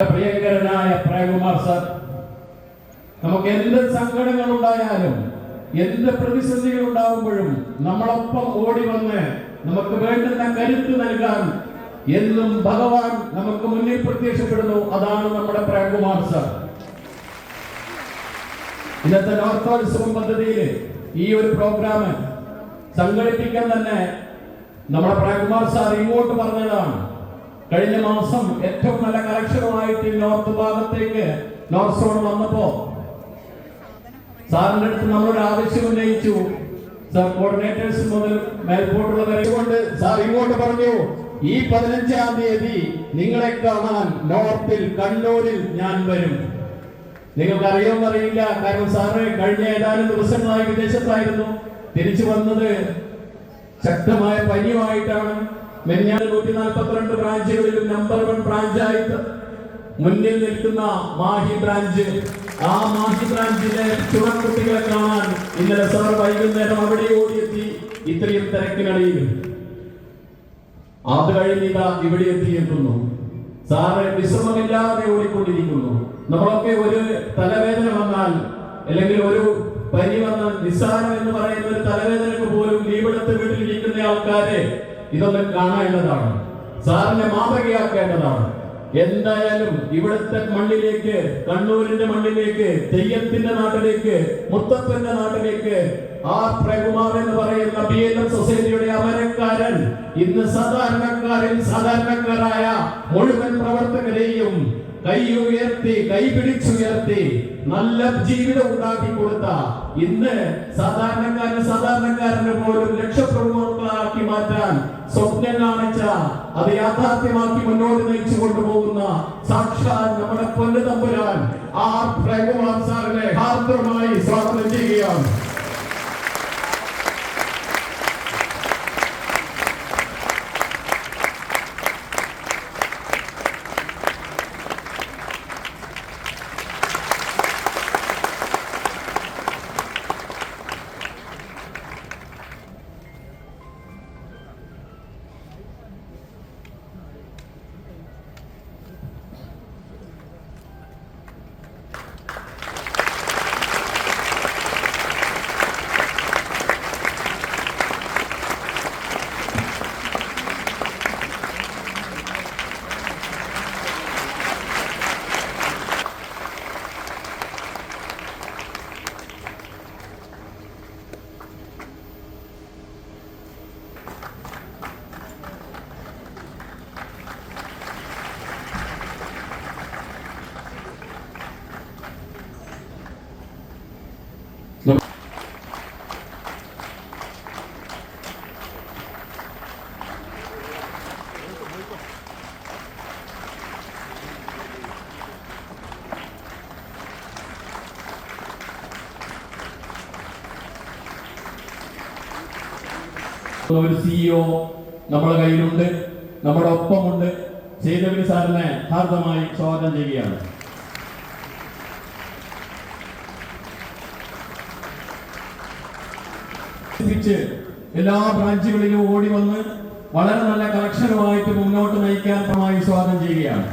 പ്രിയങ്കരനായ പ്രേംകുമാർ സർ, നമുക്ക് എന്ത് സങ്കടങ്ങൾ ഉണ്ടായാലും എന്ത് പ്രതിസന്ധികൾ ഉണ്ടാവുമ്പോഴും നമ്മളൊപ്പം ഓടി വന്ന് നമുക്ക് വേണ്ടുന്ന കരുത്ത് നൽകാൻ എന്നും ഭഗവാൻ നമുക്ക് മുന്നിൽ പ്രത്യക്ഷപ്പെടുന്നു. അതാണ് നമ്മുടെ പ്രേംകുമാർ സർ. ഇന്നത്തെ നോർത്തോത്സവം പദ്ധതിയിൽ ഈ ഒരു പ്രോഗ്രാം സംഘടിപ്പിക്കാൻ തന്നെ നമ്മുടെ പ്രേംകുമാർ സാർ ഇങ്ങോട്ട് പറഞ്ഞതാണ്. കഴിഞ്ഞ മാസം ഏറ്റവും നല്ല കളക്ഷനുമായിട്ട് നോർത്ത് ഭാഗത്തേക്ക് നോർത്ത് സോൺ വന്നപ്പോ സാറിന്റെ അടുത്ത് നമ്മളൊരു ആവശ്യം ഉന്നയിച്ചു. സാർ കോർഡിനേറ്റേഴ്സ് മുതൽ മേൽപോട്ടുള്ളവരെ കൊണ്ട് സാർ ഇങ്ങോട്ട് പറഞ്ഞു, ഈ 15-ാം തീയതി നിങ്ങളെ കാണാൻ നോർത്തിൽ കണ്ണൂരിൽ ഞാൻ വരും. നിങ്ങൾക്ക് അറിയാമെന്നറിയില്ല, കാരണം സാറ് കഴിഞ്ഞ ഏതാനും ദിവസങ്ങളായി വിദേശത്തായിരുന്നു. തിരിച്ചു വന്നത് ശക്തമായ പനിയുമായിട്ടാണ്. 142 ബ്രാഞ്ചുകളിലും നമ്പർ 1 ബ്രാഞ്ചായിട്ട് മുന്നിൽ നിൽക്കുന്ന മാഹി ബ്രാഞ്ച്, ആ മാഹി ബ്രാഞ്ചിലെ ചുണക്കുട്ടികളെ കാണാൻ ഇന്നലെ സാർ വൈകുന്നേരം അവിടെ ഓടിയെത്തി. ഇത്രയും തിരക്കിനിടയിൽ അത് കഴിഞ്ഞില്ല ഇവിടെ എത്തിയിരിക്കുന്നു. സാറ് വിശ്രമമില്ലാതെ ഓടിക്കൊണ്ടിരിക്കുന്നു. നമ്മളൊക്കെ ഒരു തലവേദന വന്നാൽ അല്ലെങ്കിൽ ഒരു പനി വന്നാൽ നിസ്സാരം എന്ന് പറയുന്ന ഒരു തലവേദനക്ക് പോലും ലീവെടുത്ത് വീട്ടിലിരിക്കുന്ന ആൾക്കാരെ ഇതൊന്നും കാണേണ്ടതാണ്. സാറിനെ മാതൃകയാക്കേണ്ടതാണ്. എന്തായാലും ഇവിടുത്തെ മണ്ണിലേക്ക്, കണ്ണൂരിന്റെ മണ്ണിലേക്ക്, തെയ്യത്തിന്റെ നാട്ടിലേക്ക്, മുത്തപ്പന്റെ നാട്ടിലേക്ക് ആ പ്രേംകുമാർ എന്ന് പറയുന്ന BLM സൊസൈറ്റിയുടെ അമരക്കാരൻ ഇന്ന് സാധാരണക്കാരായ മുഴുവൻ പ്രവർത്തകരെയും കൈ പിടിച്ചുയർത്തി നല്ല ജീവിതം ഉണ്ടാക്കി കൊടുത്ത, ഇന്ന് സാധാരണക്കാരന് പോലും ലക്ഷപ്രഭുക്കളാക്കി മാറ്റാൻ സ്വപ്നം കാണിച്ച, അത് യാഥാർത്ഥ്യമാക്കി മുന്നോട്ട് നയിച്ചു കൊണ്ടുപോകുന്ന സാക്ഷാൽ നമ്മുടെ പൊന്നു തമ്പുരാൻ ആ പ്രേംകുമാർ സാറിനെ ഹാർദ്രമായി സ്വാഗതം ചെയ്യുകയാണ്. ഒരു CEO നമ്മുടെ കയ്യിലുണ്ട്, നമ്മുടെ ഒപ്പമുണ്ട്. സേതുവിന് സാറിനെ ഹാർദമായി സ്വാഗതം ചെയ്യുകയാണ്. എല്ലാ ബ്രാഞ്ചുകളിലും ഓടി വന്ന് വളരെ നല്ല കളക്ഷനുമായിട്ട് മുന്നോട്ട് നയിക്കാൻ സ്വാഗതം ചെയ്യുകയാണ്.